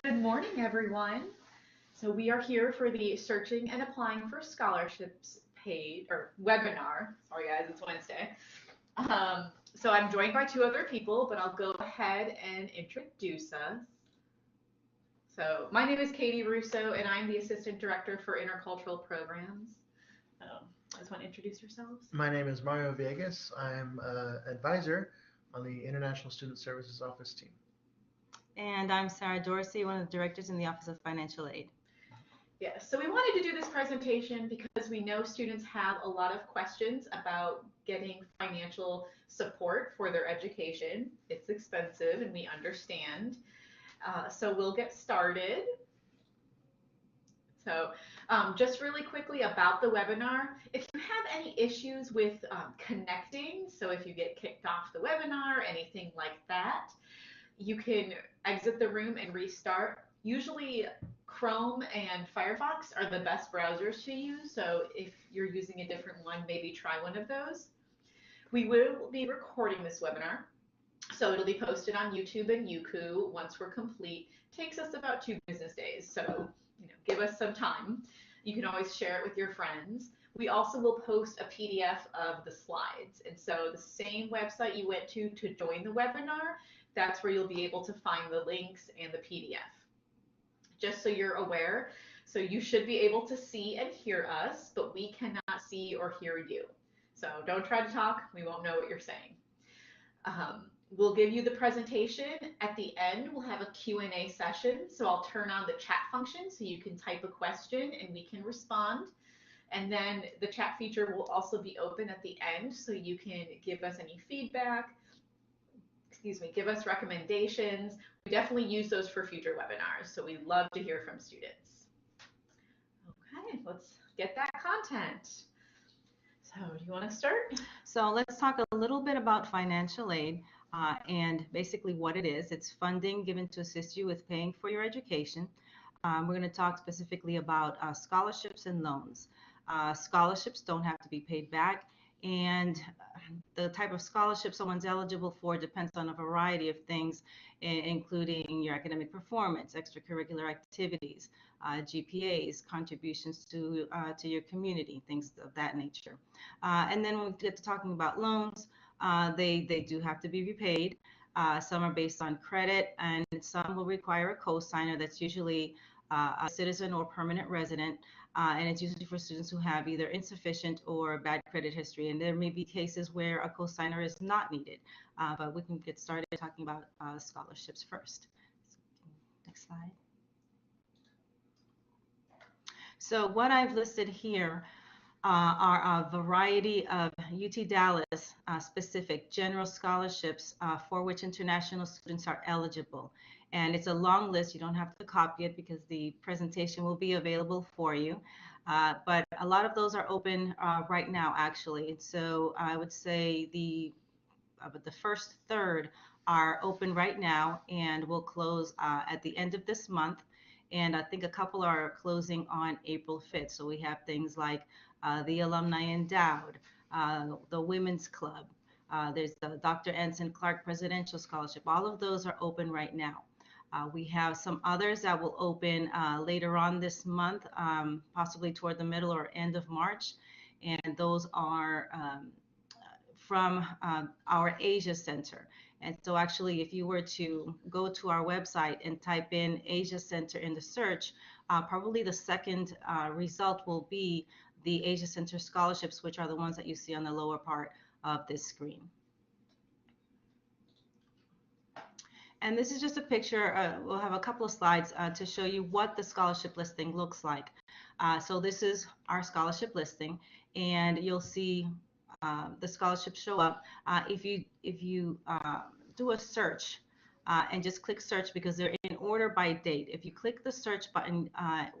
Good morning, everyone. So we are here for the Searching and Applying for Scholarships paid or webinar. Sorry, guys, it's Wednesday. So I'm joined by two other people, but I'll go ahead and introduce us. So my name is Katie Russo, and I'm the Assistant Director for Intercultural Programs. I just want to introduce yourselves. My name is Mario Viegas. I'm an advisor on the International Student Services Office team. And I'm Sarah Dorsey, one of the directors in the Office of Financial Aid. Yes, so we wanted to do this presentation because we know students have a lot of questions about getting financial support for their education. It's expensive and we understand. So we'll get started. So just really quickly about the webinar, if you have any issues with connecting, so if you get kicked off the webinar, anything like that, you can exit the room and restart. Usually Chrome and Firefox are the best browsers to use, so if you're using a different one, maybe try one of those. We will be recording this webinar, so it'll be posted on YouTube and Youku once we're complete. Takes us about 2 business days, so give us some time. You can always share it with your friends. We also will post a PDF of the slides, and so the same website you went to join the webinar, that's where you'll be able to find the links and the PDF. Just so you're aware, so you should be able to see and hear us, but we cannot see or hear you. So don't try to talk, we won't know what you're saying. We'll give you the presentation. At the end, we'll have a Q&A session, so I'll turn on the chat function so you can type a question and we can respond. And then the chat feature will also be open at the end, so you can give us any feedback, give us recommendations. We definitely use those for future webinars, so we love to hear from students. Okay, let's get that content. So do you want to start? So let's talk a little bit about financial aid and basically what it is. It's funding given to assist you with paying for your education. We're going to talk specifically about scholarships and loans. Scholarships don't have to be paid back, and the type of scholarship someone's eligible for depends on a variety of things, including your academic performance, extracurricular activities, GPAs, contributions to your community, things of that nature. And then when we get to talking about loans, they do have to be repaid. Some are based on credit, and some will require a co-signer that's usually a citizen or permanent resident. And it's usually for students who have either insufficient or bad credit history. And there may be cases where a co-signer is not needed, but we can get started talking about scholarships first. Next slide. So what I've listed here are a variety of UT Dallas specific general scholarships for which international students are eligible. And it's a long list. You don't have to copy it because the presentation will be available for you. But a lot of those are open right now, actually. So I would say the first third are open right now and will close at the end of this month. And I think a couple are closing on April 5th. So we have things like the Alumni Endowed, the Women's Club. There's the Dr. Anson Clark Presidential Scholarship. All of those are open right now. We have some others that will open later on this month, possibly toward the middle or end of March. And those are from our Asia Center. And so actually, if you were to go to our website and type in Asia Center in the search, probably the second result will be the Asia Center scholarships, which are the ones that you see on the lower part of this screen. And this is just a picture. We'll have a couple of slides to show you what the scholarship listing looks like. So this is our scholarship listing, and you'll see the scholarships show up. If you do a search and just click search, because they're in order by date. If you click the search button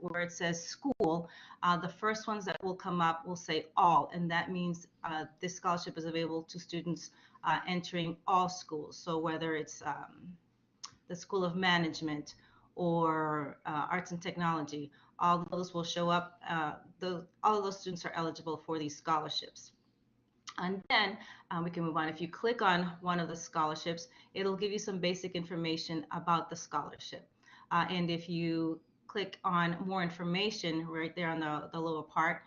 where it says school, the first ones that will come up will say all, and that means this scholarship is available to students entering all schools. So whether it's the School of Management or Arts and Technology, all of those will show up. All of those students are eligible for these scholarships. And then we can move on. If you click on one of the scholarships, it'll give you some basic information about the scholarship. And if you click on more information right there on the lower part,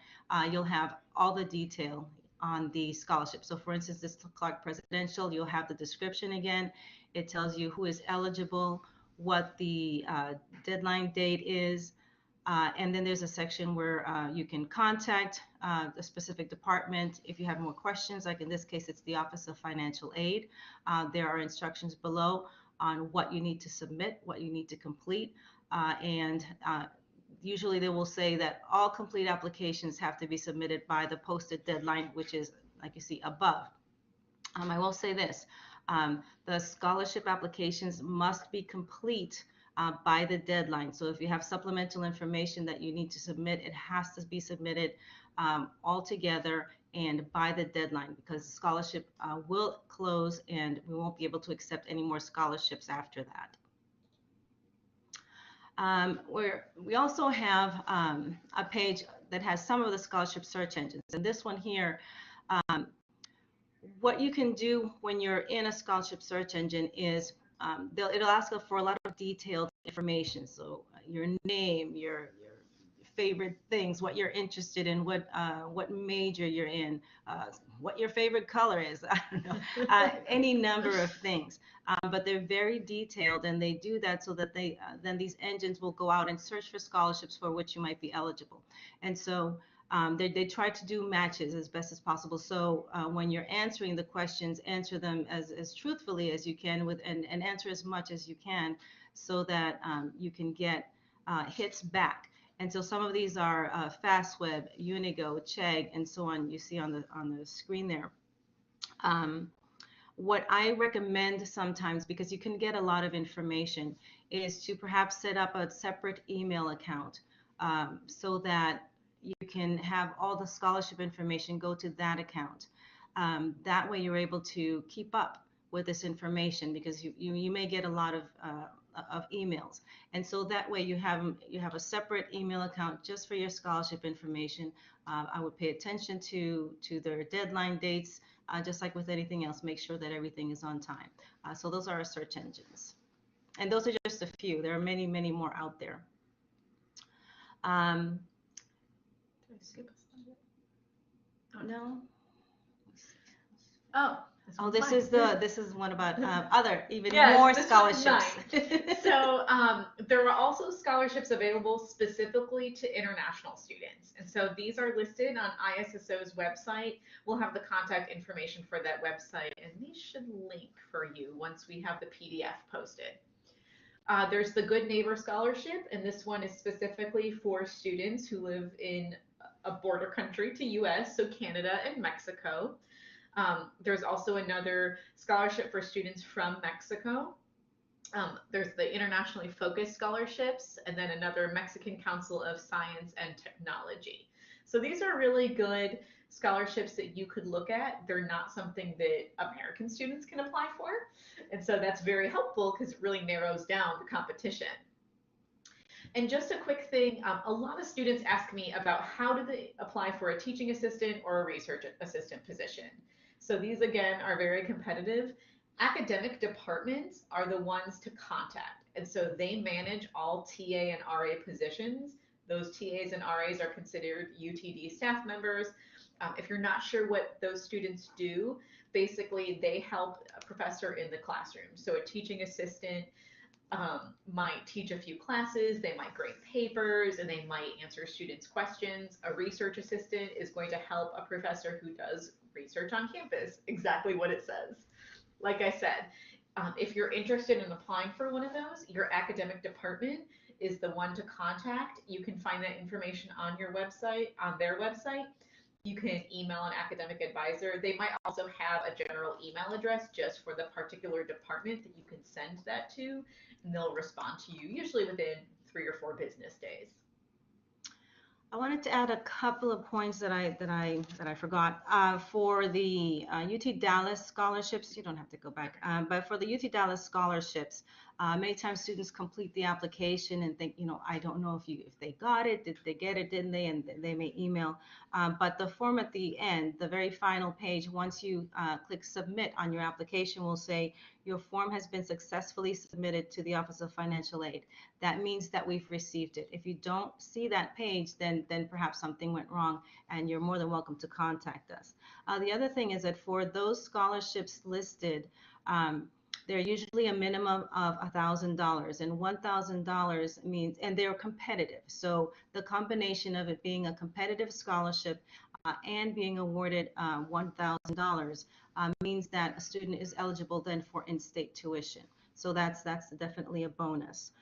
you'll have all the detail on the scholarship. So for instance, this Clark Presidential, you'll have the description again. It tells you who is eligible, what the deadline date is, and then there's a section where you can contact the specific department if you have more questions. Like in this case, it's the Office of Financial Aid. There are instructions below on what you need to submit, what you need to complete, and usually they will say that all complete applications have to be submitted by the posted deadline, which is, like you see above. I will say this, the scholarship applications must be complete by the deadline. So if you have supplemental information that you need to submit, it has to be submitted all together and by the deadline, because the scholarship will close and we won't be able to accept any more scholarships after that. We also have a page that has some of the scholarship search engines. And this one here, what you can do when you're in a scholarship search engine is it'll ask for a lot of detailed information. So your name, your favorite things, what you're interested in, what major you're in, what your favorite color is, I don't know, any number of things. But they're very detailed, and they do that so that then these engines will go out and search for scholarships for which you might be eligible. And so they try to do matches as best as possible. So when you're answering the questions, answer them as truthfully as you can and answer as much as you can so that you can get hits back. And so some of these are FastWeb, Unigo, Chegg, and so on. You see on the screen there. What I recommend sometimes, because you can get a lot of information, is to perhaps set up a separate email account so that you can have all the scholarship information go to that account. That way you're able to keep up with this information, because you may get a lot of emails, and so that way you have a separate email account just for your scholarship information. I would pay attention to their deadline dates, just like with anything else. Make sure that everything is on time. So those are our search engines, and those are just a few. There are many more out there. Did I skip a slide? Oh, no. Oh, this is one about other even more scholarships. So there are also scholarships available specifically to international students, and so these are listed on ISSO's website. We'll have the contact information for that website, and these should link for you once we have the PDF posted. There's the Good Neighbor Scholarship, and this one is specifically for students who live in a border country to US, so Canada and Mexico. There's also another scholarship for students from Mexico. There's the Internationally Focused Scholarships, and then another Mexican Council of Science and Technology. So these are really good scholarships that you could look at. They're not something that American students can apply for. And so that's very helpful because it really narrows down the competition. And just a quick thing, a lot of students ask me about how do they apply for a teaching assistant or a research assistant position. So these, again, are very competitive. Academic departments are the ones to contact. And so they manage all TA and RA positions. Those TAs and RAs are considered UTD staff members. If you're not sure what those students do, basically they help a professor in the classroom. So a teaching assistant might teach a few classes, they might grade papers, and they might answer students' questions. A research assistant is going to help a professor who does research on campus, exactly what it says. Like I said, if you're interested in applying for one of those, your academic department is the one to contact. You can find that information on your website, on their website. You can email an academic advisor. They might also have a general email address just for the particular department that you can send that to, and they'll respond to you usually within 3 or 4 business days. I wanted to add a couple of points that I forgot. For the UT Dallas scholarships, you don't have to go back, but for the UT Dallas scholarships, Many times students complete the application and think, I don't know if they got it, did they get it, didn't they? And they may email. But the form at the end, the very final page, once you click submit on your application, will say your form has been successfully submitted to the Office of Financial Aid. That means that we've received it. If you don't see that page, then perhaps something went wrong, and you're more than welcome to contact us. The other thing is that for those scholarships listed, they're usually a minimum of $1,000, and $1,000 means, and they're competitive. So the combination of it being a competitive scholarship and being awarded $1,000 means that a student is eligible then for in-state tuition. So that's definitely a bonus.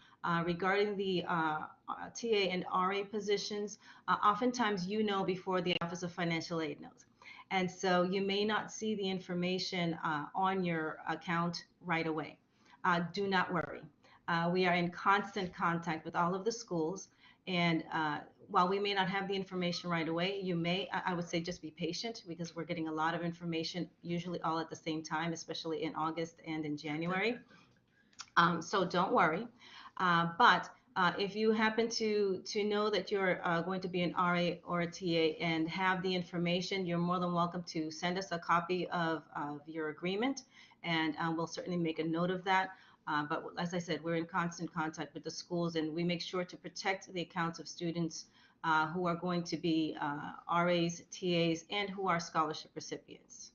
Regarding the TA and RA positions, oftentimes before the Office of Financial Aid knows. And so you may not see the information on your account right away. Do not worry. We are in constant contact with all of the schools, and while we may not have the information right away, I would say just be patient, because we're getting a lot of information usually all at the same time, especially in August and in January. So don't worry. But if you happen to know that you're going to be an RA or a TA and have the information, you're more than welcome to send us a copy of your agreement, and we'll certainly make a note of that. But as I said, we're in constant contact with the schools, and we make sure to protect the accounts of students who are going to be RAs, TAs, and who are scholarship recipients.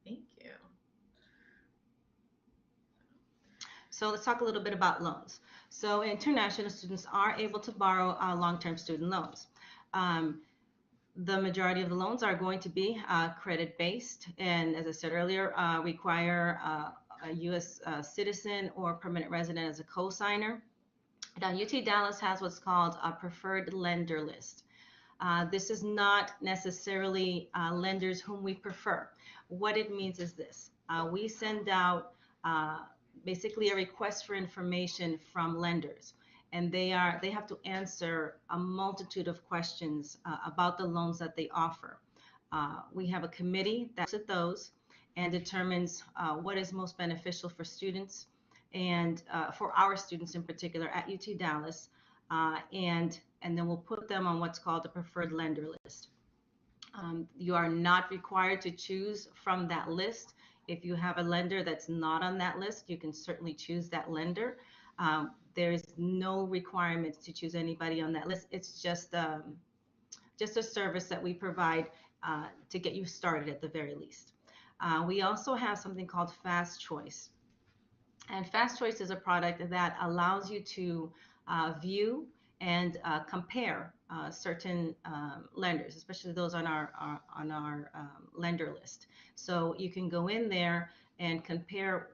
Thank you. So let's talk a little bit about loans. So international students are able to borrow long-term student loans. The majority of the loans are going to be credit-based, and as I said earlier, require a U.S. citizen or permanent resident as a co-signer. Now, UT Dallas has what's called a preferred lender list. This is not necessarily lenders whom we prefer. What it means is this. We send out basically a request for information from lenders, and they have to answer a multitude of questions about the loans that they offer. We have a committee that looks at those and determines what is most beneficial for students, and for our students in particular at UT Dallas, and then we'll put them on what's called a preferred lender list. You are not required to choose from that list. If you have a lender that's not on that list, you can certainly choose that lender. There's no requirement to choose anybody on that list. It's just a service that we provide to get you started at the very least. We also have something called Fast Choice. And Fast Choice is a product that allows you to view and compare certain lenders, especially those on our lender list. So you can go in there and compare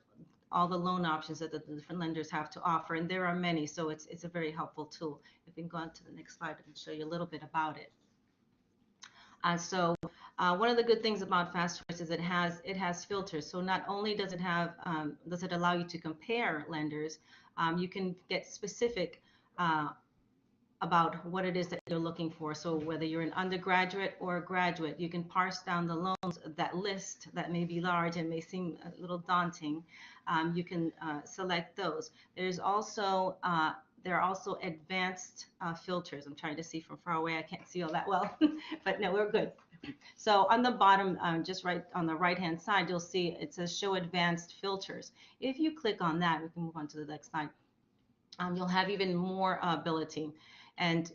all the loan options that the different lenders have to offer, and there are many, so it's a very helpful tool. If we can go on to the next slide, I can show you a little bit about it. So one of the good things about Fast Choice is it has filters. So not only does it allow you to compare lenders, you can get specific about what it is that you're looking for. So whether you're an undergraduate or a graduate, you can parse down the loans, that list that may be large and may seem a little daunting. You can select those. There are also advanced filters. I'm trying to see from far away. I can't see all that well, but no, we're good. So on the bottom, just right on the right-hand side, you'll see it says Show Advanced Filters. If you click on that, we can move on to the next slide. You'll have even more ability. And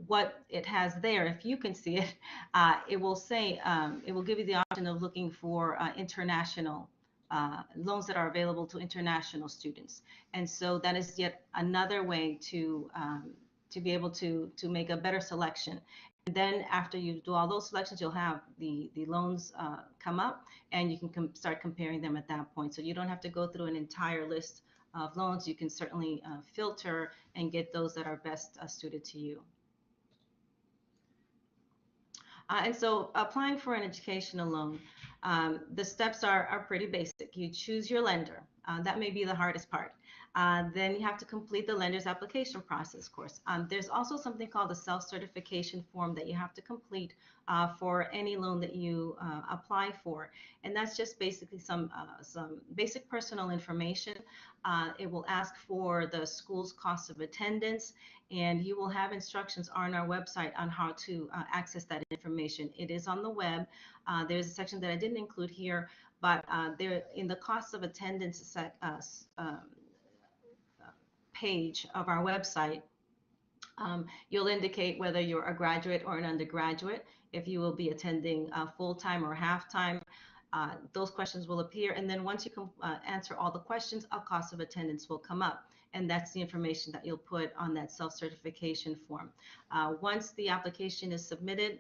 what it has there, if you can see it, it will say, it will give you the option of looking for international loans that are available to international students. And so that is yet another way to be able to make a better selection. And then after you do all those selections, you'll have the loans come up, and you can start comparing them at that point. So you don't have to go through an entire list of loans. You can certainly filter and get those that are best suited to you. And so applying for an educational loan, the steps are pretty basic. You choose your lender. That may be the hardest part. Then you have to complete the lender's application process course. There's also something called a self-certification form that you have to complete for any loan that you apply for. And that's just basically some basic personal information. It will ask for the school's cost of attendance, and you will have instructions on our website on how to access that information. It is on the web. There's a section that I didn't include here, but there in the cost of attendance page of our website, you'll indicate whether you're a graduate or an undergraduate, if you will be attending full-time or half-time. Those questions will appear, and then once you can answer all the questions, a cost of attendance will come up, and that's the information that you'll put on that self-certification form. Once the application is submitted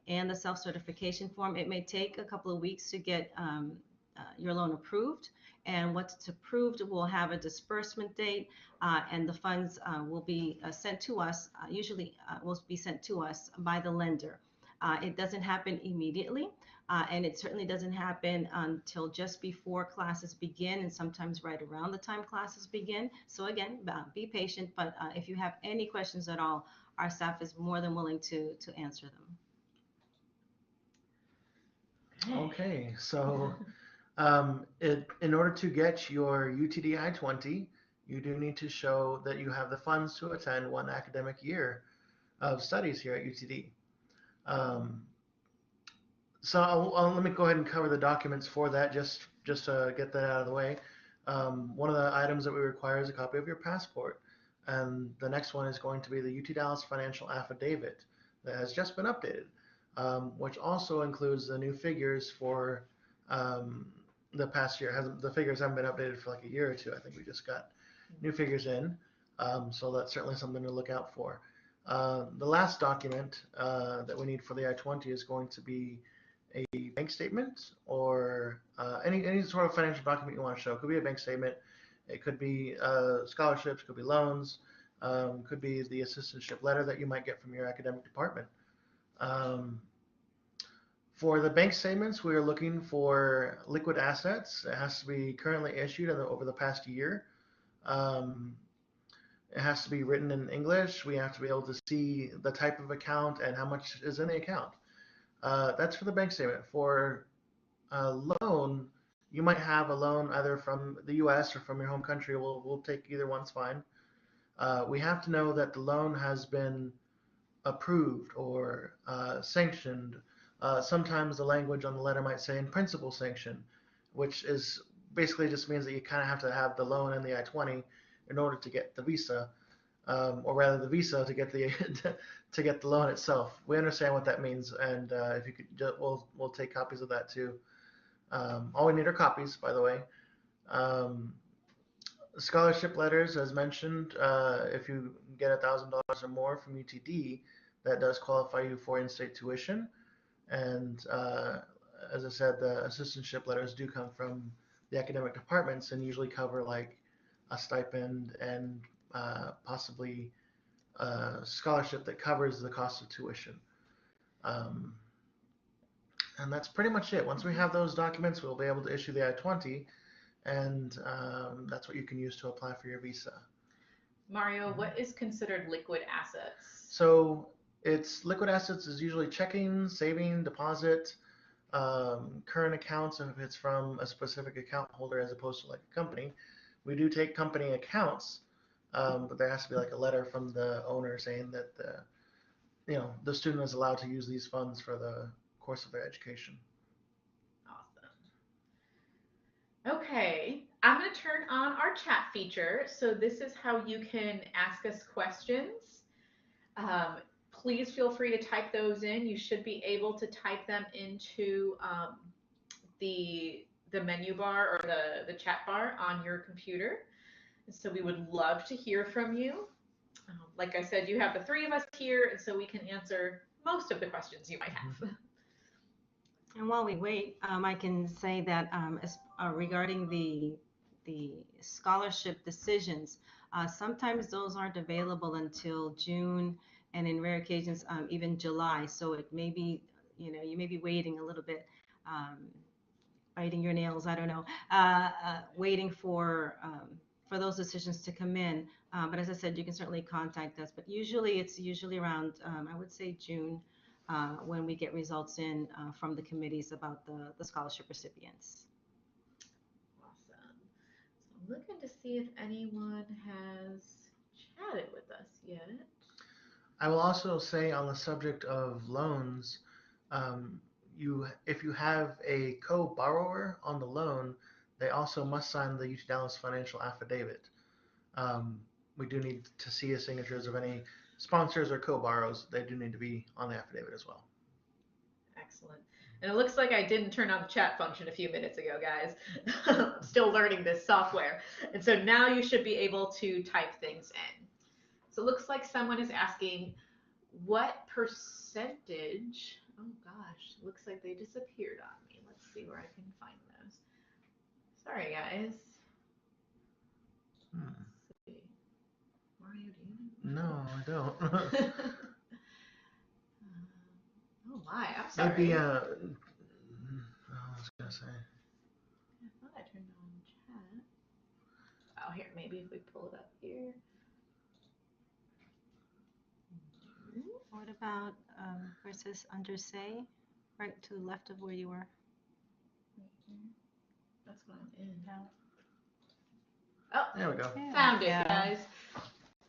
and the self-certification form, it may take a couple of weeks to get your loan approved, and once it's approved, we'll have a disbursement date, and the funds will be sent to us, usually will be sent to us by the lender. It doesn't happen immediately, and it certainly doesn't happen until just before classes begin, and sometimes right around the time classes begin. So again, be patient, but if you have any questions at all, our staff is more than willing to answer them. Okay, so in order to get your UTD I-20, you do need to show that you have the funds to attend one academic year of studies here at UTD. So let me go ahead and cover the documents for that, just to get that out of the way. One of the items that we require is a copy of your passport, and the next one is going to be the UT Dallas Financial Affidavit that has just been updated, which also includes the new figures for the past year. The figures haven't been updated for like a year or two. I think we just got new figures in, so that's certainly something to look out for. The last document that we need for the I-20 is going to be a bank statement, or any sort of financial document you want to show. It could be a bank statement, it could be scholarships, could be loans, could be the assistantship letter that you might get from your academic department. For the bank statements, we are looking for liquid assets. It has to be currently issued over the past year. It has to be written in English. We have to be able to see the type of account and how much is in the account. That's for the bank statement. For a loan, you might have a loan either from the U.S. or from your home country. We'll take either one's fine. We have to know that the loan has been approved or sanctioned. Sometimes the language on the letter might say in principle sanction, which is basically just means that you kind of have to have the loan and the I-20 in order to get the visa, or rather the visa to get the to get the loan itself. We understand what that means, and if you could, we'll take copies of that too. All we need are copies, by the way. Scholarship letters, as mentioned, if you get $1,000 or more from UTD, that does qualify you for InState Tuition. And as I said, the assistantship letters do come from the academic departments and usually cover like a stipend and possibly a scholarship that covers the cost of tuition. And that's pretty much it. Once we have those documents, we'll be able to issue the I-20, and that's what you can use to apply for your visa. Mario, what is considered liquid assets? So liquid assets is usually checking, saving, deposit, current accounts if it's from a specific account holder as opposed to like a company. We do take company accounts, but there has to be like a letter from the owner saying that the student is allowed to use these funds for the course of their education. Awesome. Okay, I'm going to turn on our chat feature. So this is how you can ask us questions. Please feel free to type those in. You should be able to type them into the menu bar or the chat bar on your computer. And so we would love to hear from you. Like I said, you have the three of us here, and so we can answer most of the questions you might have. And while we wait, I can say that regarding the scholarship decisions, sometimes those aren't available until June, and in rare occasions, even July. So it may be, you may be waiting a little bit biting your nails, I don't know, waiting for those decisions to come in. But as I said, you can certainly contact us. But it's usually around, I would say June, when we get results in from the committees about the scholarship recipients. Awesome. So I'm looking to see if anyone has chatted with us yet. I will also say on the subject of loans, if you have a co-borrower on the loan, they also must sign the UT Dallas financial affidavit. We do need to see the signatures of any sponsors or co-borrows. They do need to be on the affidavit as well. Excellent. And it looks like I didn't turn on the chat function a few minutes ago, guys. I'm still learning this software. And so now you should be able to type things in. So it looks like someone is asking, what percentage, oh gosh, looks like they disappeared on me. Let's see where I can find those. Sorry, guys. Let's see. Mario, do you know? No, I don't. Oh my, I'm sorry. Maybe, I was gonna say. I thought I turned on chat. Oh, here, maybe if we pull it up here. What about where it says under say, right to the left of where you were? Right here. That's what I'm in. No. Oh, There we go. found it, guys.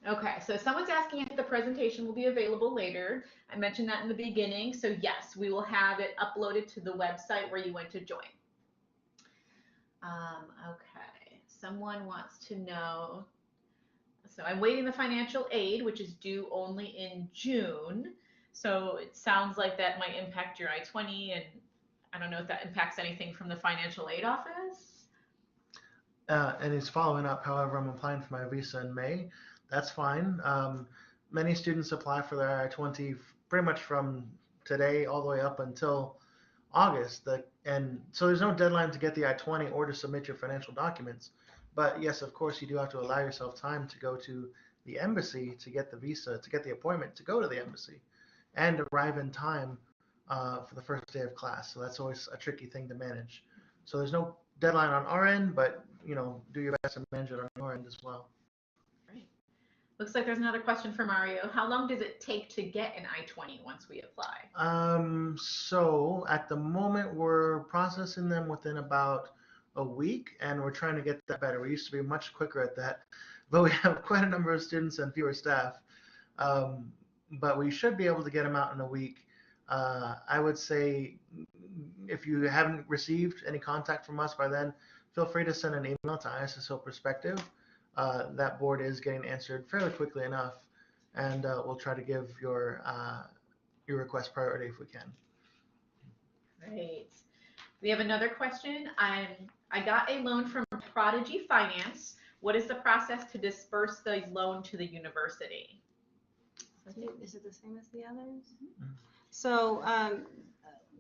Okay, so someone's asking if the presentation will be available later. I mentioned that in the beginning. So yes, we will have it uploaded to the website where you went to join. Okay, someone wants to know. So I'm waiting the financial aid, which is due only in June. So it sounds like that might impact your I-20, and I don't know if that impacts anything from the financial aid office. And he's following up. However, I'm applying for my visa in May. That's fine. Many students apply for their I-20 pretty much from today all the way up until August. And so there's no deadline to get the I-20 or to submit your financial documents. But yes, of course, you do have to allow yourself time to go to the embassy to get the visa, to get the appointment to go to the embassy, and arrive in time for the first day of class. So that's always a tricky thing to manage. So there's no deadline on our end, but do your best to manage it on your end as well. Great. Looks like there's another question for Mario. How long does it take to get an I-20 once we apply? So at the moment, we're processing them within about a week, and we're trying to get that better. We used to be much quicker at that, but we have quite a number of students and fewer staff. But we should be able to get them out in a week. I would say if you haven't received any contact from us by then, feel free to send an email to ISSO Perspective. That board is getting answered fairly quickly enough, and we'll try to give your request priority if we can. Great. We have another question. I got a loan from Prodigy Finance. What is the process to disperse the loan to the university? Is it the same as the others? Mm-hmm. So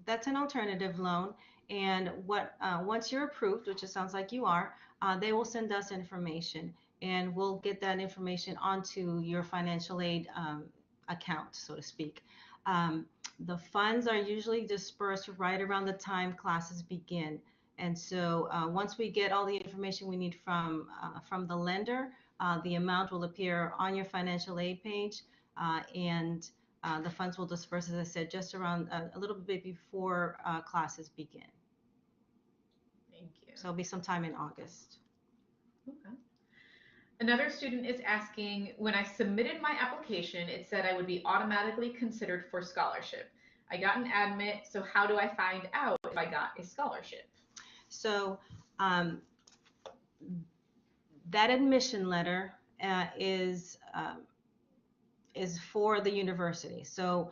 that's an alternative loan, and once you're approved, which it sounds like you are, they will send us information, and we'll get that information onto your financial aid account, so to speak. The funds are usually dispersed right around the time classes begin, and so once we get all the information we need from the lender, the amount will appear on your financial aid page, and the funds will disperse, as I said, just around a little bit before classes begin. Thank you. So it'll be sometime in August. Okay. Another student is asking, when I submitted my application, it said I would be automatically considered for scholarship. I got an admit, so how do I find out if I got a scholarship? So that admission letter is for the university. So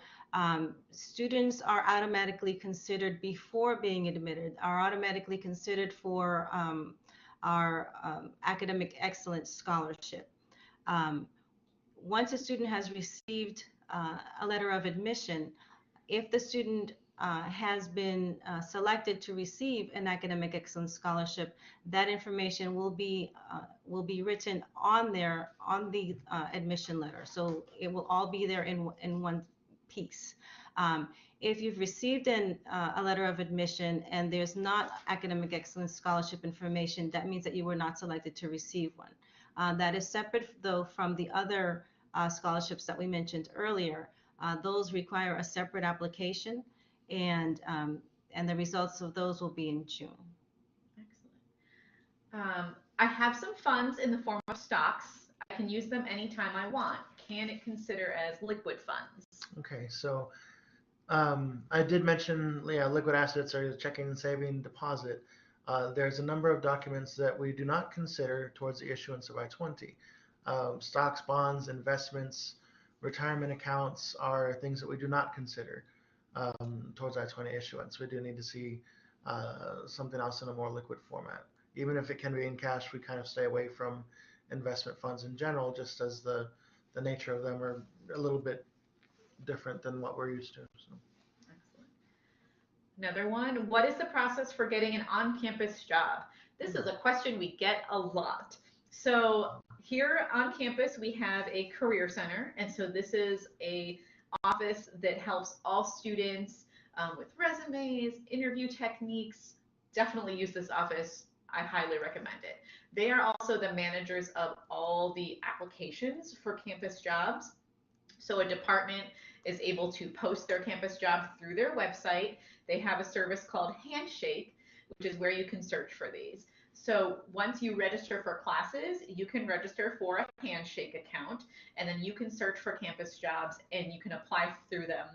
students are automatically considered before being admitted, are automatically considered for our academic excellence scholarship. Once a student has received a letter of admission, if the student has been selected to receive an academic excellence scholarship, that information will be written on the admission letter. So it will all be there in one piece. If you've received a letter of admission and there's not academic excellence scholarship information, that means that you were not selected to receive one. That is separate, though, from the other scholarships that we mentioned earlier. Those require a separate application, and the results of those will be in June. Excellent. I have some funds in the form of stocks. I can use them anytime I want. Can it consider as liquid funds? Okay, so I did mention liquid assets are checking and saving deposit. There's a number of documents that we do not consider towards the issuance of I-20. Stocks, bonds, investments, retirement accounts are things that we do not consider towards I-20 issuance. We do need to see something else in a more liquid format. Even if it can be in cash, we kind of stay away from investment funds in general, just as the nature of them are a little bit different than what we're used to. So. Excellent. Another one, what is the process for getting an on-campus job? This is a question we get a lot. So here on campus, we have a career center. And so this is a office that helps all students with resumes, interview techniques. Definitely use this office. I highly recommend it. They are also the managers of all the applications for campus jobs. So a department is able to post their campus job through their website. They have a service called Handshake, which is where you can search for these. So once you register for classes, you can register for a Handshake account, and then you can search for campus jobs, and you can apply through them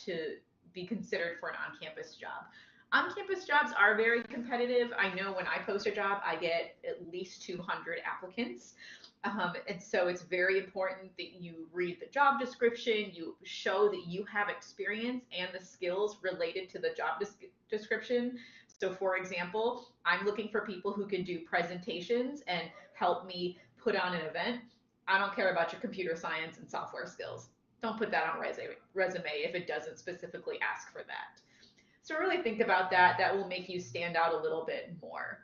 to be considered for an on-campus job. On-campus jobs are very competitive. I know when I post a job, I get at least 200 applicants. And so it's very important that you read the job description, you show that you have experience and the skills related to the job description. So for example, I'm looking for people who can do presentations and help me put on an event. I don't care about your computer science and software skills. Don't put that on resume if it doesn't specifically ask for that. So really think about that. That will make you stand out a little bit more.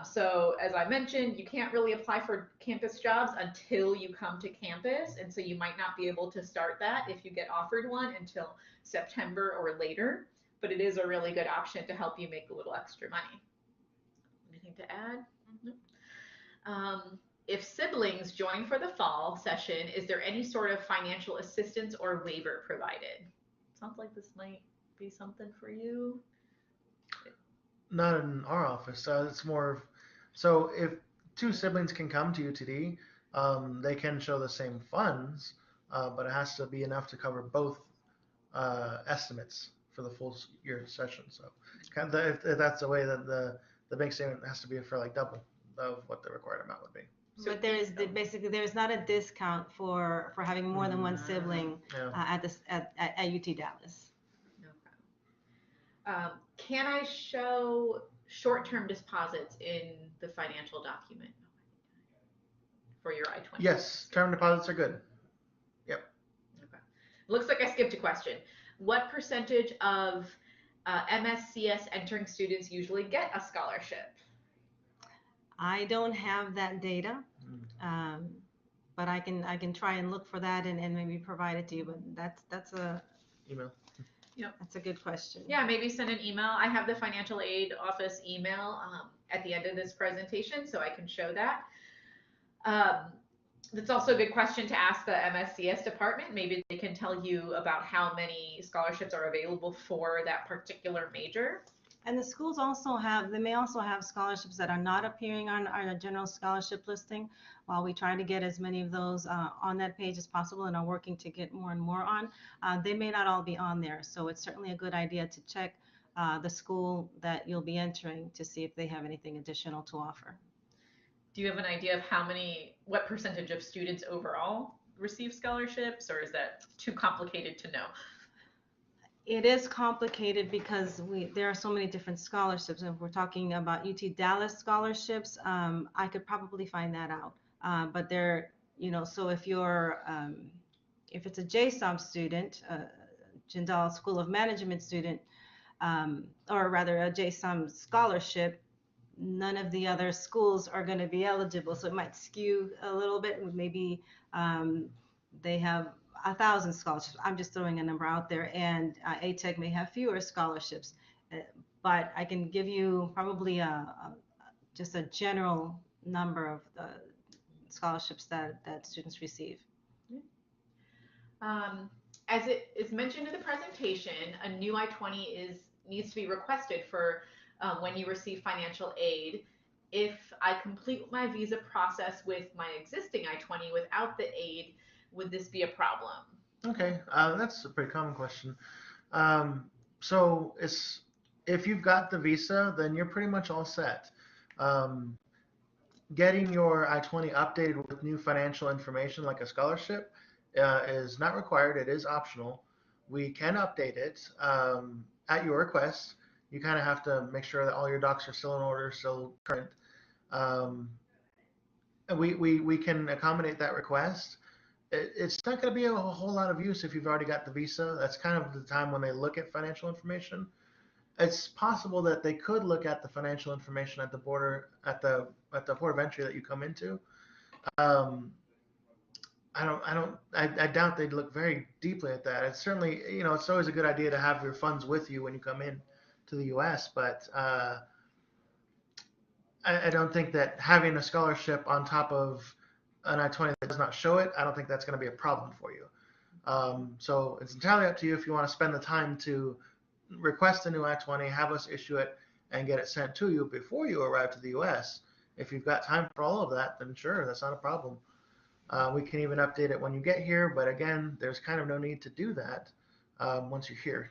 So as I mentioned, you can't really apply for campus jobs until you come to campus. And so you might not be able to start that if you get offered one until September or later. But it is a really good option to help you make a little extra money. Anything to add? Mm-hmm. If siblings join for the fall session, is there any sort of financial assistance or waiver provided? Sounds like this might be something for you. Not in our office. It's more of, so if two siblings can come to UTD, they can show the same funds, but it has to be enough to cover both estimates for the full year session. So if that's the way that the bank statement has to be for like double of what the required amount would be. So but there is basically there's not a discount for having more than one sibling at UT Dallas. Can I show short-term deposits in the financial document for your I-20? Yes, term deposits are good. Yep. Okay. Looks like I skipped a question. What percentage of MSCS entering students usually get a scholarship? I don't have that data, but I can try and look for that and maybe provide it to you. But that's a email. Yep. That's a good question. Yeah, maybe send an email. I have the financial aid office email at the end of this presentation, so I can show that. That's also a good question to ask the MSCS department. Maybe they can tell you about how many scholarships are available for that particular major. And the schools also they may also have scholarships that are not appearing on our general scholarship listing. While we try to get as many of those on that page as possible and are working to get more and more on, they may not all be on there. So it's certainly a good idea to check the school that you'll be entering to see if they have anything additional to offer. Do you have an idea of what percentage of students overall receive scholarships, or is that too complicated to know? It is complicated because there are so many different scholarships. And if we're talking about UT Dallas scholarships, I could probably find that out. But so if it's a JSOM student, Jindal School of Management student, or rather a JSOM scholarship, none of the other schools are going to be eligible. So it might skew a little bit. Maybe they have 1,000 scholarships. I'm just throwing a number out there, and ATEC may have fewer scholarships, but I can give you probably just a general number of scholarships that students receive. As it is mentioned in the presentation, a new I-20 needs to be requested for when you receive financial aid. If I complete my visa process with my existing I-20 without the aid, would this be a problem? Okay, that's a pretty common question. So if you've got the visa, then you're pretty much all set. Getting your I-20 updated with new financial information like a scholarship is not required. It is optional. We can update it at your request. You kind of have to make sure that all your docs are still in order, still current. And we can accommodate that request. It's not going to be a whole lot of use if you've already got the visa. That's kind of the time when they look at financial information. It's possible that they could look at the financial information at the border, at the port of entry that you come into. I doubt they'd look very deeply at that. It's certainly, it's always a good idea to have your funds with you when you come in to the U.S., but I don't think that having a scholarship on top of an I-20 that does not show it, I don't think that's going to be a problem for you. So it's entirely up to you if you want to spend the time to request a new I-20, have us issue it, and get it sent to you before you arrive to the U.S. If you've got time for all of that, then sure, that's not a problem. We can even update it when you get here, but again, there's kind of no need to do that once you're here.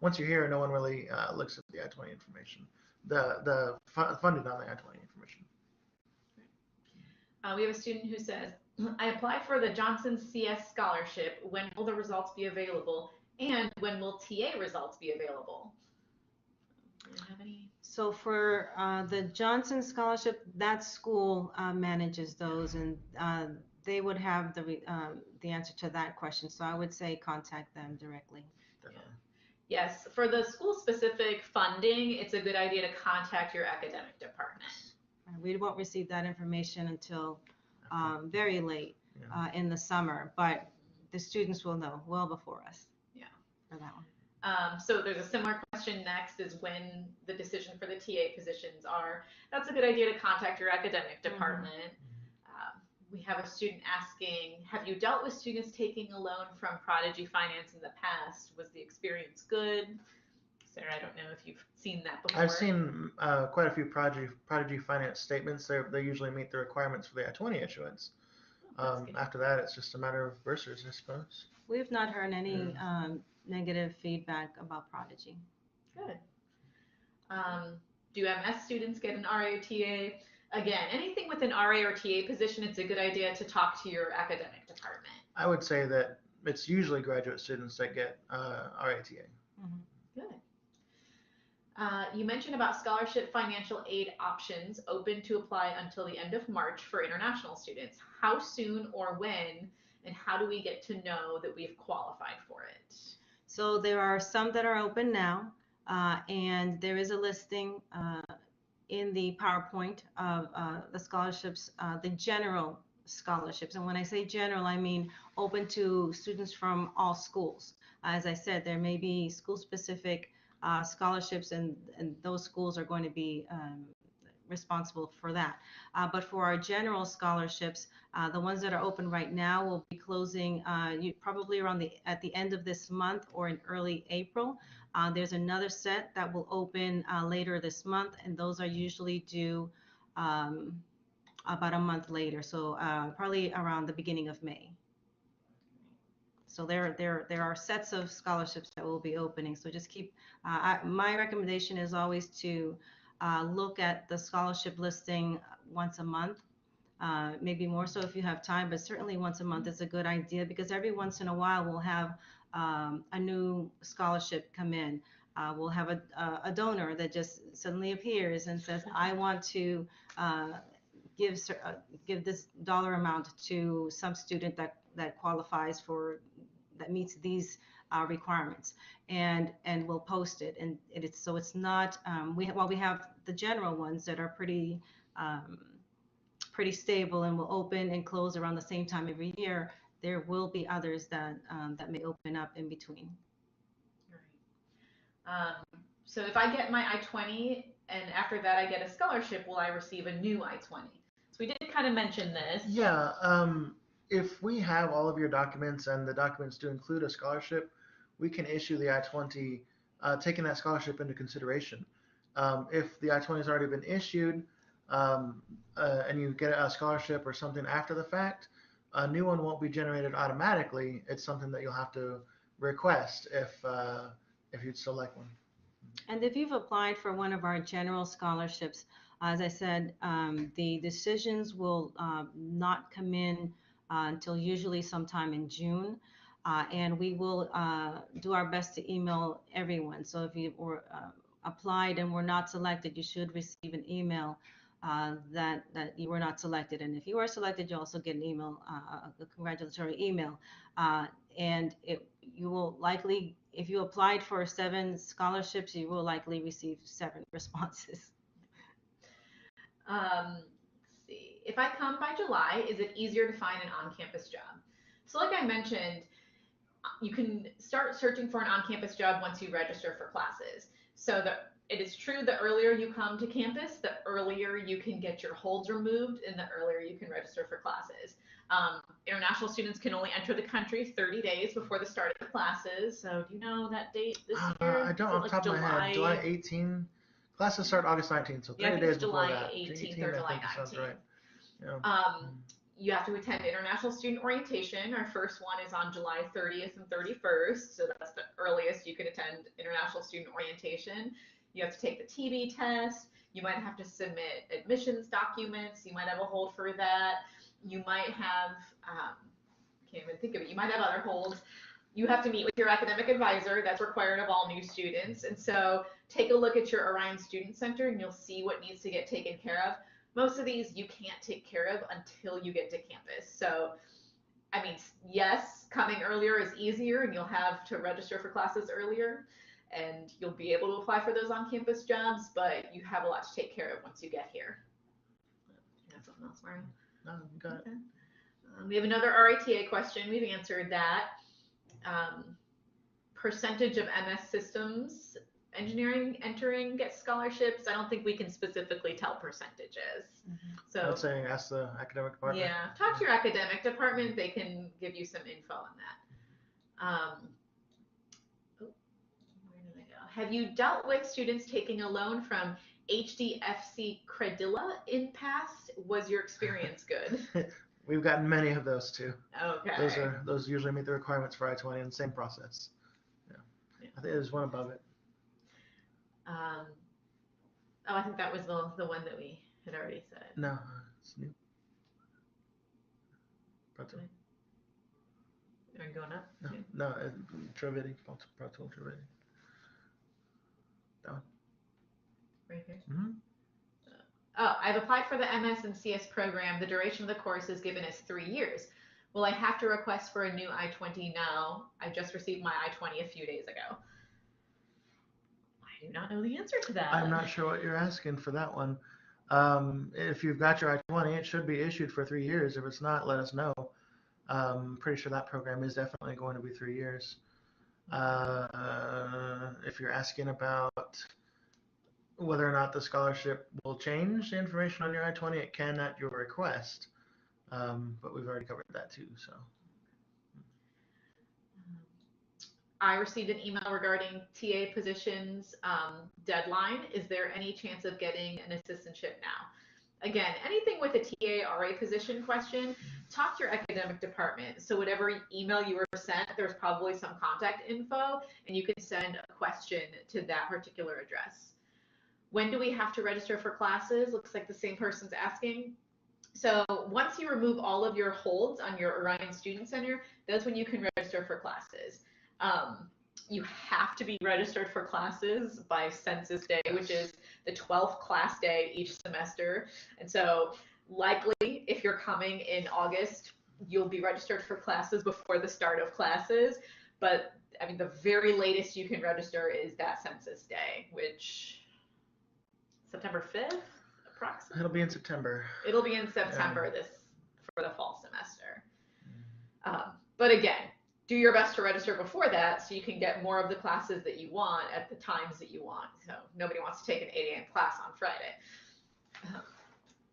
Once you're here, no one really looks at the I-20 information, the funding on the I-20 information. We have a student who says, I applied for the Johnson CS scholarship. When will the results be available? And when will TA results be available? Do you have any? So for the Johnson scholarship, that school manages those, and they would have the answer to that question. So I would say contact them directly. Definitely. Yes, for the school-specific funding, it's a good idea to contact your academic department. We won't receive that information until very late in the summer, but the students will know well before us. Yeah. For that one. So there's a similar question next is when the decision for the TA positions are. That's a good idea to contact your academic department. Mm-hmm. We have a student asking, have you dealt with students taking a loan from Prodigy Finance in the past? Was the experience good? Sarah, I don't know if you've seen that before. I've seen quite a few Prodigy Finance statements. They usually meet the requirements for the I-20 issuance. After that, it's just a matter of bursaries, I suppose. We've not heard any negative feedback about Prodigy. Good. Do MS students get an RA or TA? Again, anything with an RA or TA position, it's a good idea to talk to your academic department. I would say that it's usually graduate students that get RA TA. Mm-hmm. Good. You mentioned about scholarship financial aid options open to apply until the end of March for international students. How soon or when, and how do we get to know that we've qualified for it? So there are some that are open now, and there is a listing in the PowerPoint of the scholarships, the general scholarships. And when I say general, I mean open to students from all schools. As I said, there may be school-specific scholarships, and those schools are going to be responsible for that. But for our general scholarships, the ones that are open right now will be closing probably around at the end of this month or in early April. There's another set that will open later this month, and those are usually due about a month later, so probably around the beginning of May. So there are sets of scholarships that will be opening. So just keep, my recommendation is always to look at the scholarship listing once a month, maybe more so if you have time, but certainly once a month is a good idea, because every once in a while we'll have a new scholarship come in. We'll have a donor that just suddenly appears and says, I want to give this dollar amount to some student that qualifies for, that meets these requirements, and we'll post it. And so it's not, we have the general ones that are pretty stable and will open and close around the same time every year. there will be others that that may open up in between. Right. So if I get my I-20 and after that I get a scholarship, will I receive a new I-20? So we did kind of mention this. Yeah, if we have all of your documents and the documents do include a scholarship, we can issue the I-20, taking that scholarship into consideration. If the I-20 has already been issued, and you get a scholarship or something after the fact, a new one won't be generated automatically. It's something that you'll have to request if you'd select one. And if you've applied for one of our general scholarships, as I said, the decisions will not come in until usually sometime in June. And we will do our best to email everyone. So if you were applied and were not selected, you should receive an email that you were not selected. And if you are selected, you also get an email, a congratulatory email. And you will likely, if you applied for 7 scholarships, you will likely receive 7 responses. Let's see. If I come by July, is it easier to find an on-campus job? So like I mentioned, you can start searching for an on-campus job once you register for classes. So it is true, the earlier you come to campus, the earlier you can get your holds removed and the earlier you can register for classes. International students can only enter the country 30 days before the start of classes. So do you know that date this year? I don't off the top of my head. July 18. Classes start August 19th, so 30 days before that. July 18th or July 19th. Right. Yeah. You have to attend international student orientation. Our first one is on July 30th and 31st. So that's the earliest you can attend international student orientation. You have to take the TB test. You might have to submit admissions documents. You might have a hold for that. You might have, can't even think of it. You might have other holds. You have to meet with your academic advisor. That's required of all new students. And so take a look at your Orion Student Center and you'll see what needs to get taken care of. Most of these you can't take care of until you get to campus. So, I mean, yes, coming earlier is easier and you'll have to register for classes earlier and you'll be able to apply for those on-campus jobs, but you have a lot to take care of once you get here. You have something else, Mario? No, got it. Okay. We have another RITA question. We've answered that. Percentage of MS systems engineering entering get scholarships. I don't think we can specifically tell percentages. Mm-hmm. So I'd say ask the academic department. Yeah, talk to your academic department. They can give you some info on that. Where did I go? Have you dealt with students taking a loan from HDFC Credilla in past? Was your experience good? We've gotten many of those too. Okay. Those usually meet the requirements for I-20 in the same process. Yeah. I think there's one above it. I think that was the one that we had already said. No, it's new. Are you going up? No, Trivedi, Pro Tool Trivedi. That one. Right here? Mm-hmm. I've applied for the MS and CS program. The duration of the course is given as 3 years. Will I have to request for a new I-20 now? I just received my I-20 a few days ago. I do not know the answer to that. I'm not sure what you're asking for that one. If you've got your I-20, it should be issued for 3 years. If it's not, let us know. Pretty sure that program is definitely going to be 3 years. If you're asking about whether or not the scholarship will change the information on your I-20, it can at your request. But we've already covered that too. So. I received an email regarding TA positions deadline. Is there any chance of getting an assistantship now? Again, anything with a TA RA position question, talk to your academic department. So whatever email you were sent, there's probably some contact info, and you can send a question to that particular address. When do we have to register for classes? Looks like the same person's asking. So once you remove all of your holds on your Orion Student Center, that's when you can register for classes. You have to be registered for classes by census day, which is the 12th class day each semester. And so likely if you're coming in August, you'll be registered for classes before the start of classes. But I mean, the very latest you can register is that census day, which September 5th, approximately. It'll be in September. It'll be in September for the fall semester. But again, do your best to register before that so you can get more of the classes that you want at the times that you want. So nobody wants to take an 8 a.m. class on Friday.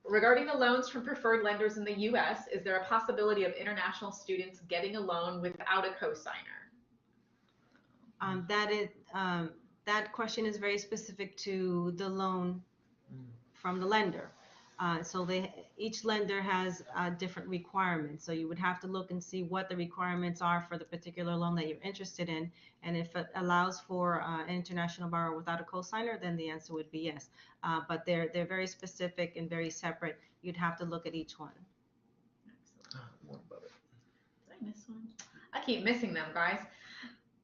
Regarding the loans from preferred lenders in the U.S., is there a possibility of international students getting a loan without a cosigner? That question is very specific to the loan from the lender. So each lender has different requirements. So you would have to look and see what the requirements are for the particular loan that you're interested in. And if it allows for an international borrower without a cosigner, then the answer would be yes. But they're very specific and very separate. You'd have to look at each one. Excellent. Did I miss one? I keep missing them, guys.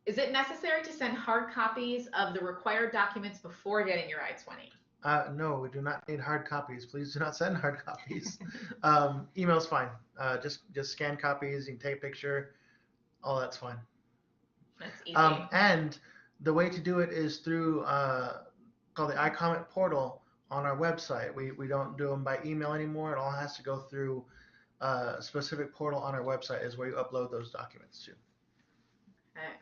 Is it necessary to send hard copies of the required documents before getting your I-20? No, we do not need hard copies. Please do not send hard copies. Email's fine. Just scan copies. You can take a picture. All that's fine. That's easy. And the way to do it is through called the iComment portal on our website. We don't do them by email anymore. It all has to go through a specific portal on our website is where you upload those documents to. Okay.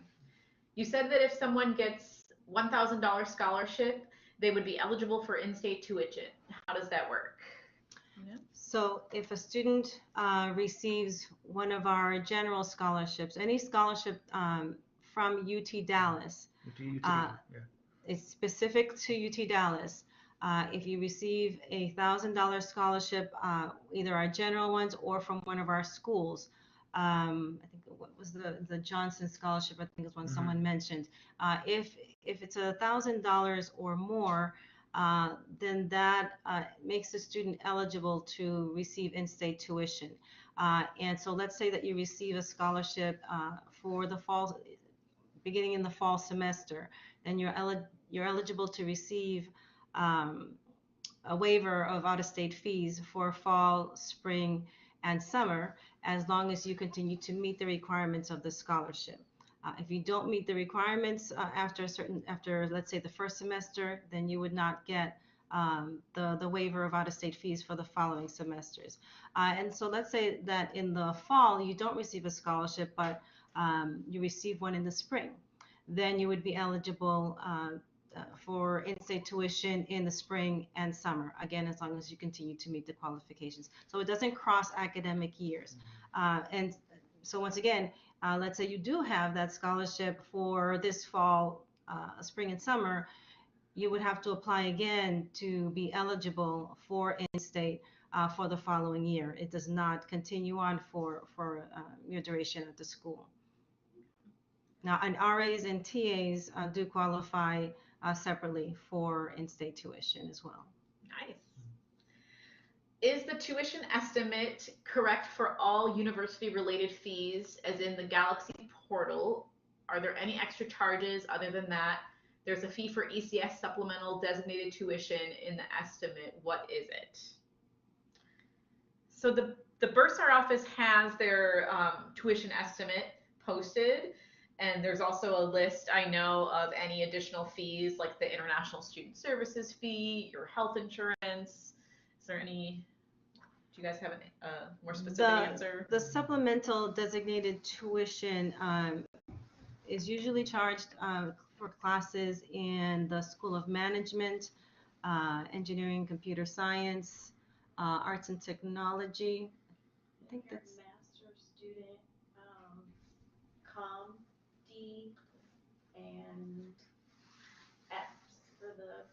You said that if someone gets $1,000 scholarship, they would be eligible for in-state tuition. How does that work? Yeah. So if a student receives one of our general scholarships, any scholarship from UT Dallas, it's specific to UT Dallas. If you receive a $1,000 scholarship, either our general ones or from one of our schools, I think what was the Johnson scholarship, I think is one someone mentioned. If it's $1,000 or more, then that makes the student eligible to receive in-state tuition. And so let's say that you receive a scholarship for the fall, beginning in the fall semester, then you're eligible to receive a waiver of out-of-state fees for fall, spring, and summer, as long as you continue to meet the requirements of the scholarship. If you don't meet the requirements after let's say the first semester, then you would not get the waiver of out-of-state fees for the following semesters. And so let's say that in the fall you don't receive a scholarship, but you receive one in the spring, then you would be eligible for in-state tuition in the spring and summer, again, as long as you continue to meet the qualifications. So it doesn't cross academic years. And so once again, let's say you do have that scholarship for this fall, spring and summer, you would have to apply again to be eligible for in-state for the following year. It does not continue on for your duration at the school. Now, and RAs and TAs do qualify separately for in-state tuition as well. Nice. Is the tuition estimate correct for all university-related fees, as in the Galaxy portal? Are there any extra charges other than that? There's a fee for ECS supplemental designated tuition in the estimate. What is it? So the bursar office has their tuition estimate posted. And there's also a list, I know, of any additional fees, like the International Student Services fee, your health insurance. Is there any, do you guys have a more specific answer? The supplemental designated tuition is usually charged for classes in the School of Management, Engineering, Computer Science, Arts and Technology. I think that's master's student, COM, and F's for the,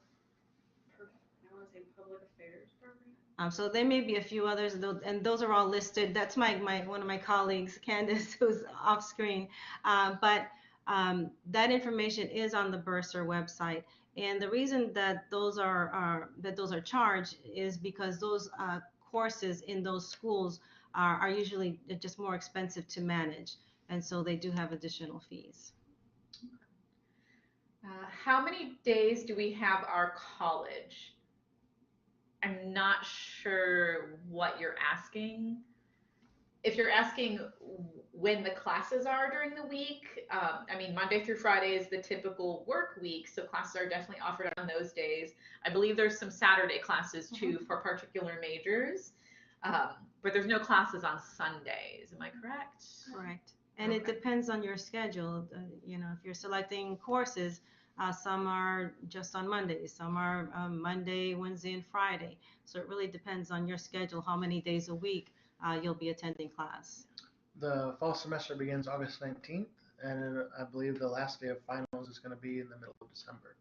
I want to say public affairs program. So there may be a few others, and those are all listed. That's one of my colleagues, Candace, who's off screen. But that information is on the bursar website, and the reason that those are charged is because those courses in those schools are usually just more expensive to manage, and so they do have additional fees. How many days do we have our college? I'm not sure what you're asking. If you're asking when the classes are during the week, I mean, Monday through Friday is the typical work week, so classes are definitely offered on those days. I believe there's some Saturday classes too for particular majors, but there's no classes on Sundays. Am I correct? Correct. And it Okay. depends on your schedule. You know, if you're selecting courses, some are just on Mondays, some are Monday, Wednesday, and Friday. So it really depends on your schedule, how many days a week you'll be attending class. The fall semester begins August 19th, and I believe the last day of finals is going to be in the middle of December.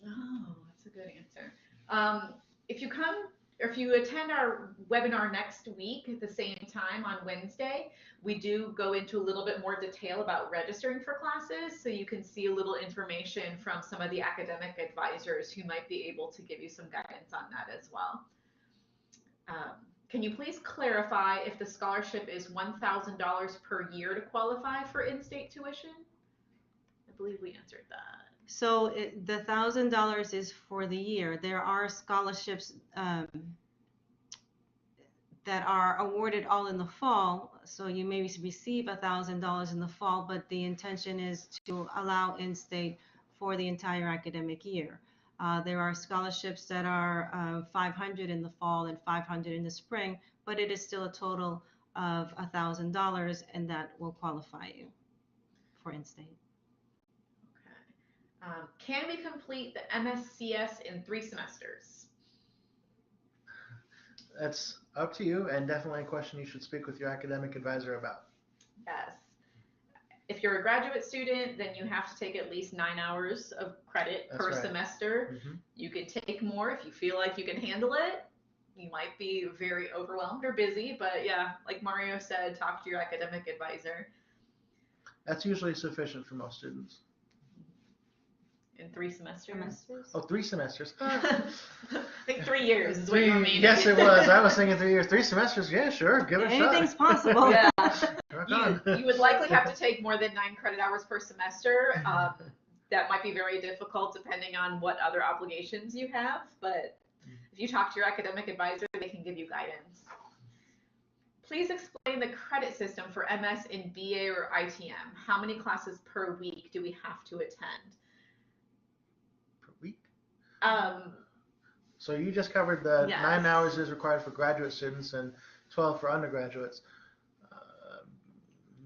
Oh, that's a good answer. If you come, or if you attend our webinar next week at the same time on Wednesday, we do go into a little bit more detail about registering for classes, so you can see a little information from some of the academic advisors who might be able to give you some guidance on that as well. Can you please clarify if the scholarship is $1,000 per year to qualify for in-state tuition? I believe we answered that. So the $1,000 is for the year. There are scholarships that are awarded all in the fall. So you may receive $1,000 in the fall, but the intention is to allow in-state for the entire academic year. There are scholarships that are $500 in the fall and $500 in the spring, but it is still a total of $1,000, and that will qualify you for in-state. Can we complete the MSCS in 3 semesters? That's up to you, and definitely a question you should speak with your academic advisor about. Yes. If you're a graduate student, then you have to take at least 9 hours of credit That's per right. semester. Mhm. You can take more if you feel like you can handle it. You might be very overwhelmed or busy, but yeah, like Mario said, talk to your academic advisor. That's usually sufficient for most students. In 3 semesters? Oh, 3 semesters. I think 3 years is what you were meaning. Yes, it was. I was thinking 3 years. 3 semesters. Yeah, sure. Give it a shot. Anything's possible. Yeah. Rock on. You would likely have to take more than 9 credit hours per semester. That might be very difficult depending on what other obligations you have, but if you talk to your academic advisor, they can give you guidance. Please explain the credit system for MS in BA or ITM. How many classes per week do we have to attend? Per week? Um, So you just covered the Yes. 9 hours is required for graduate students and 12 for undergraduates.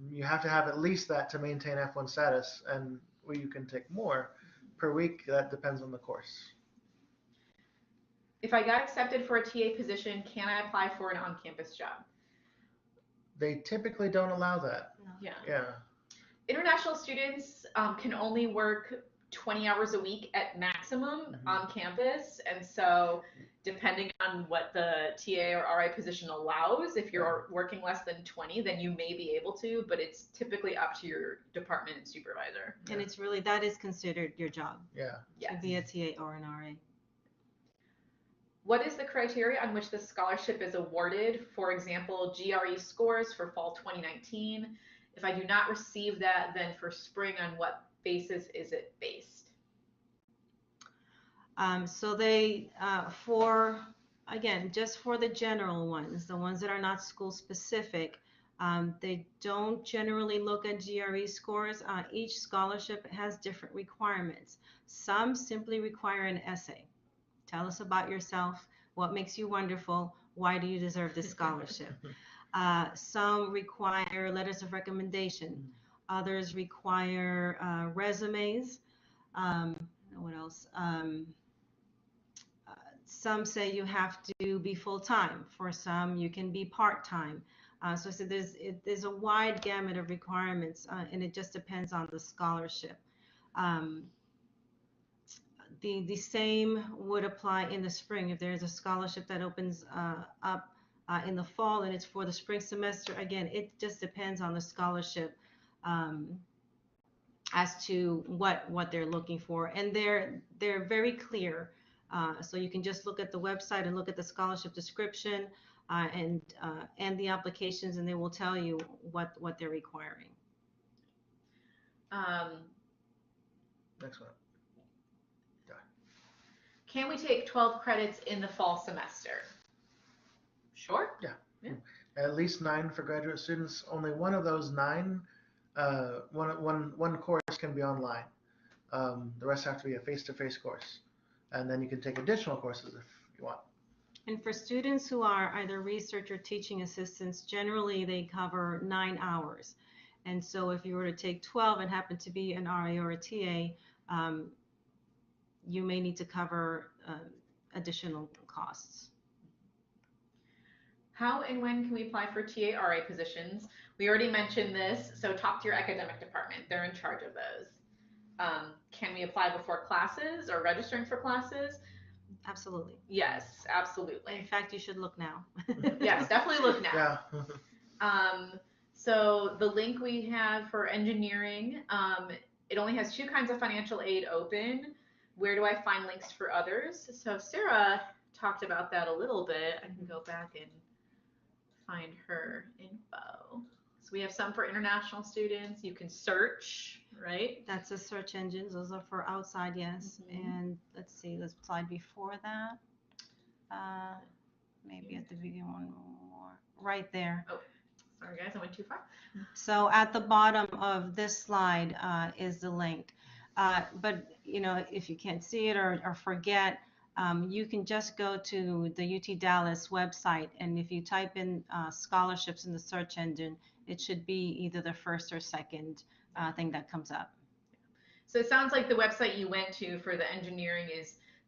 You have to have at least that to maintain F1 status, and where you can take more per week, that depends on the course. if I got accepted for a TA position, can I apply for an on-campus job? They typically don't allow that. Yeah. Yeah. International students can only work 20 hours a week at maximum on campus, and so depending on what the TA or RI position allows, if you're working less than 20, then you may be able to, but it's typically up to your department and supervisor. And it's really, that is considered your job, Yeah. Yes. to be a TA or an RA. What is the criteria on which the scholarship is awarded? For example, GRE scores for fall 2019. If I do not receive that, then for spring, on what basis is it based? So they, again, just for the general ones, the ones that are not school specific, they don't generally look at GRE scores. Each scholarship has different requirements. Some simply require an essay. Tell us about yourself. What makes you wonderful? Why do you deserve this scholarship? Some require letters of recommendation. Others require resumes. What else? Some say you have to be full-time. For some, you can be part-time. So there's a wide gamut of requirements, and it just depends on the scholarship. The same would apply in the spring. If there's a scholarship that opens up in the fall and it's for the spring semester, again, it just depends on the scholarship as to what they're looking for. And they're very clear. So you can just look at the website and look at the scholarship description and the applications, and they will tell you what they're requiring. Next one. Can we take 12 credits in the fall semester? Sure. Yeah. At least 9 for graduate students. Only one of those 9, one course can be online. The rest have to be a face-to-face course. And then you can take additional courses if you want. And for students who are either research or teaching assistants, generally they cover 9 hours. And so if you were to take 12 and happen to be an RA or a TA, you may need to cover additional costs. How and when can we apply for TA RA positions? We already mentioned this, so talk to your academic department. They're in charge of those. Can we apply before classes or registering for classes? Absolutely. Yes, absolutely. In fact, you should look now. Yes, definitely look now. Yeah. So the link we have for engineering, it only has 2 kinds of financial aid open. Where do I find links for others? So Sarah talked about that a little bit. I can go back and find her info. So we have some for international students. You can search, right? That's the search engines. Those are for outside, yes. And let's see, the slide before that. Maybe at the video one more. Right there. Oh, sorry guys, I went too far. So at the bottom of this slide is the link. But you know, if you can't see it or forget, you can just go to the UT Dallas website, and if you type in scholarships in the search engine, it should be either the first or second thing that comes up. So it sounds like the website you went to for the engineering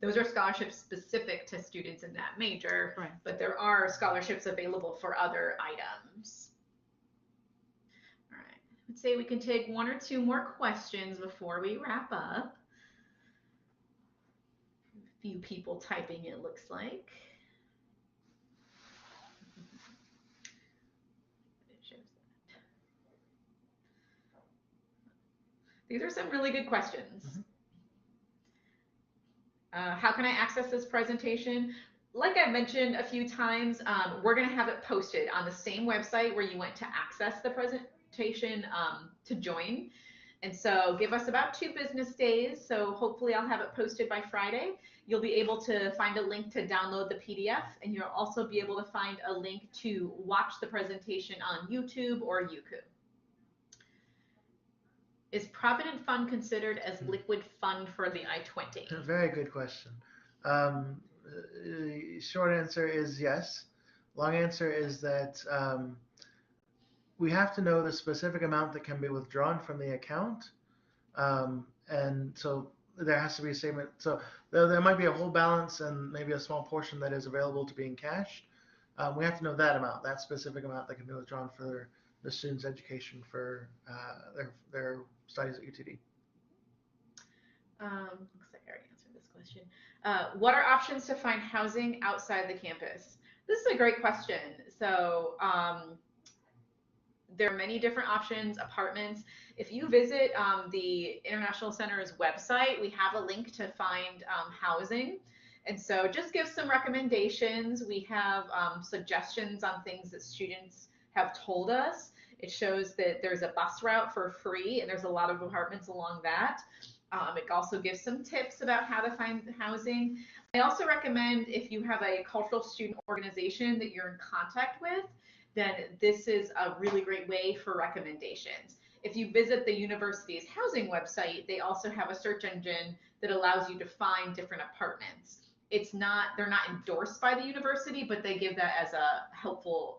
those are scholarships specific to students in that major, Right. but there are scholarships available for other items. All right, let's say we can take 1 or 2 more questions before we wrap up. A few people typing, it looks like. These are some really good questions. How can I access this presentation? Like I mentioned a few times, we're going to have it posted on the same website where you went to access the presentation to join. And so give us about 2 business days. So hopefully I'll have it posted by Friday. You'll be able to find a link to download the PDF, and you'll also be able to find a link to watch the presentation on YouTube or Youku. Is Provident Fund considered as liquid fund for the I-20? Very good question. Short answer is yes. Long answer is that we have to know the specific amount that can be withdrawn from the account. And so there has to be a statement. So there might be a whole balance and maybe a small portion that is available to be encashed. We have to know that amount, that specific amount that can be withdrawn for the student's education for their studies at UTD. Looks like I already answered this question. What are options to find housing outside the campus? This is a great question. So there are many different options, apartments. If you visit the International Center's website, we have a link to find housing. And so just give some recommendations. We have suggestions on things that students have told us. It shows that there's a bus route for free, and there's a lot of apartments along that. It also gives some tips about how to find housing. I also recommend if you have a cultural student organization that you're in contact with, then this is a really great way for recommendations. If you visit the university's housing website, they also have a search engine that allows you to find different apartments. They're not endorsed by the university, but they give that as a helpful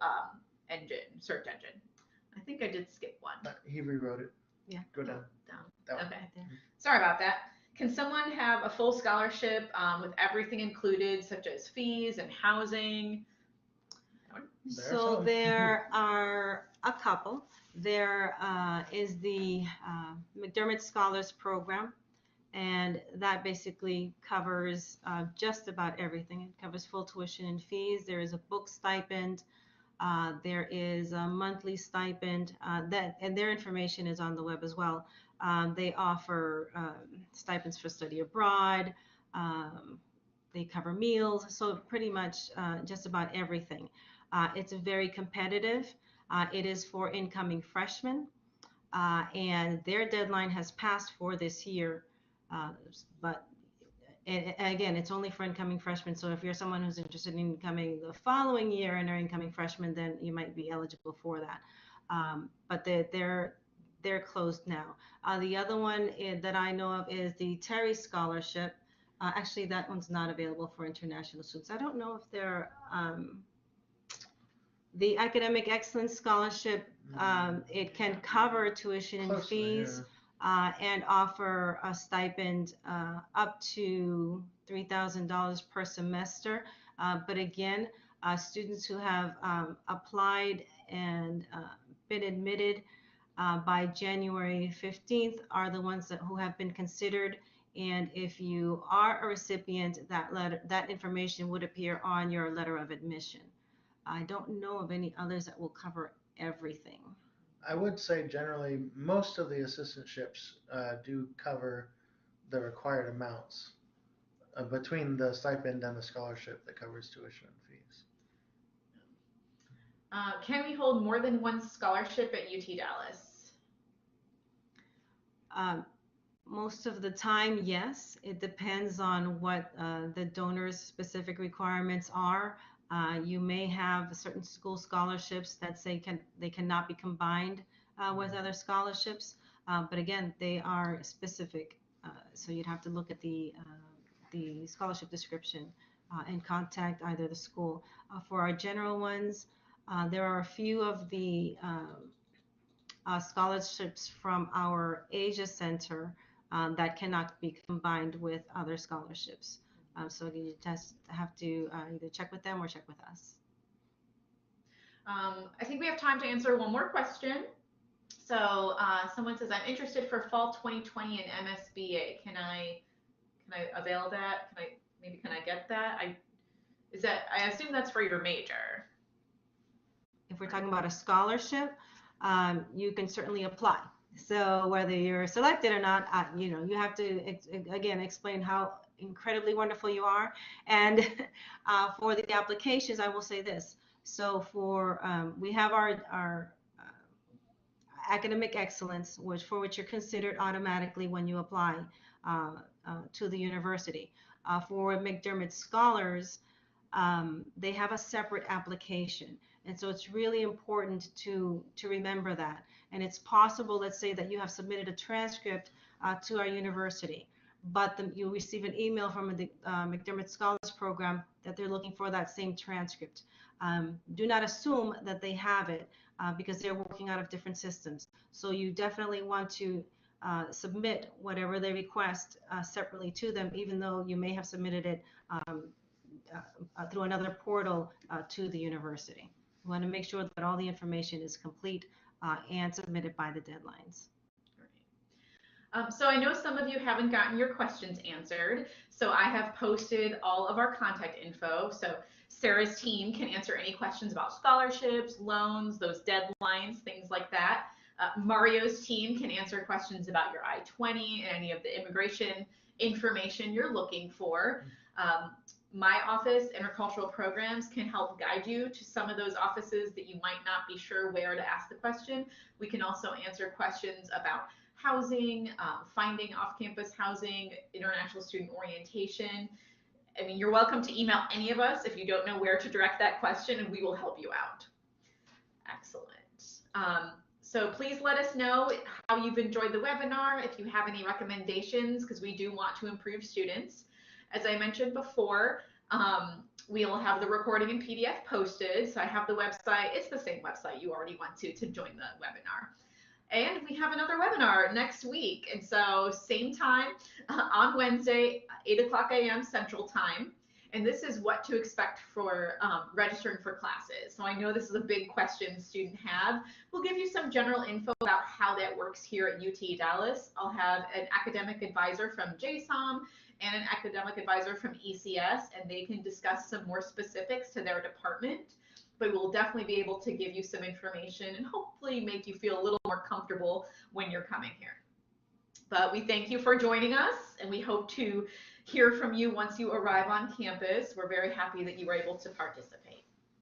search engine. I think I did skip one. He rewrote it. Yeah. Go down. Down. Okay. Sorry about that. Can someone have a full scholarship with everything included, such as fees and housing? So there are a couple. There is the McDermott Scholars Program, and that basically covers just about everything. It covers full tuition and fees. There is a book stipend. There is a monthly stipend, and their information is on the web as well. They offer stipends for study abroad. They cover meals, so pretty much just about everything. It's very competitive. It is for incoming freshmen, and their deadline has passed for this year. But again, it's only for incoming freshmen. So if you're someone who's interested in coming the following year and are incoming freshmen, then you might be eligible for that. But they're closed now. The other one that I know of is the Terry Scholarship. Actually, that one's not available for international students. I don't know if they're The Academic Excellence Scholarship, it can cover tuition and Closely, fees and offer a stipend up to $3,000 per semester. But again, students who have applied and been admitted by January 15th are the ones who have been considered. And if you are a recipient, that information would appear on your letter of admission. I don't know of any others that will cover everything. I would say generally most of the assistantships do cover the required amounts between the stipend and the scholarship that covers tuition and fees. Can we hold more than one scholarship at UT Dallas? Most of the time, yes. It depends on what the donor's specific requirements are. You may have certain school scholarships that say they cannot be combined with other scholarships, but again, they are specific. So you'd have to look at the scholarship description and contact either the school. For our general ones, there are a few of the scholarships from our Asia Center that cannot be combined with other scholarships. So you just have to either check with them or check with us. I think we have time to answer one more question. So someone says, I'm interested for fall 2020 in MSBA. Can I avail that? Can I get that? I assume that's for your major. If we're talking about a scholarship, you can certainly apply. So whether you're selected or not, you have to again explain how incredibly wonderful you are. And for the applications, I will say this. So for we have our academic excellence, for which you're considered automatically when you apply to the university. For McDermott Scholars, they have a separate application. And so it's really important to remember that. And it's possible, let's say that you have submitted a transcript to our university, but you receive an email from the McDermott Scholars Program that they're looking for that same transcript. Do not assume that they have it because they're working out of different systems. So you definitely want to submit whatever they request separately to them, even though you may have submitted it through another portal to the university. We want to make sure that all the information is complete and submitted by the deadlines. So I know some of you haven't gotten your questions answered, so I have posted all of our contact info. So Sarah's team can answer any questions about scholarships, loans, those deadlines, things like that. Mario's team can answer questions about your I-20 and any of the immigration information you're looking for. My office, Intercultural Programs, can help guide you to some of those offices that you might not be sure where to ask the question. We can also answer questions about housing, finding off-campus housing, international student orientation. I mean, you're welcome to email any of us if you don't know where to direct that question, and we will help you out. Excellent. So please let us know how you've enjoyed the webinar, if you have any recommendations, because we do want to improve students. As I mentioned before, we'll have the recording in PDF posted. So I have the website. It's the same website you already went to join the webinar. And we have another webinar next week. And so same time on Wednesday, 8 o'clock a.m. Central Time. And this is what to expect for registering for classes. So I know this is a big question students have. We'll give you some general info about how that works here at UT Dallas. I'll have an academic advisor from JSOM and an academic advisor from ECS, and they can discuss some more specifics to their department. But we'll definitely be able to give you some information and hopefully make you feel a little more comfortable when you're coming here. But we thank you for joining us, and we hope to hear from you once you arrive on campus. We're very happy that you were able to participate.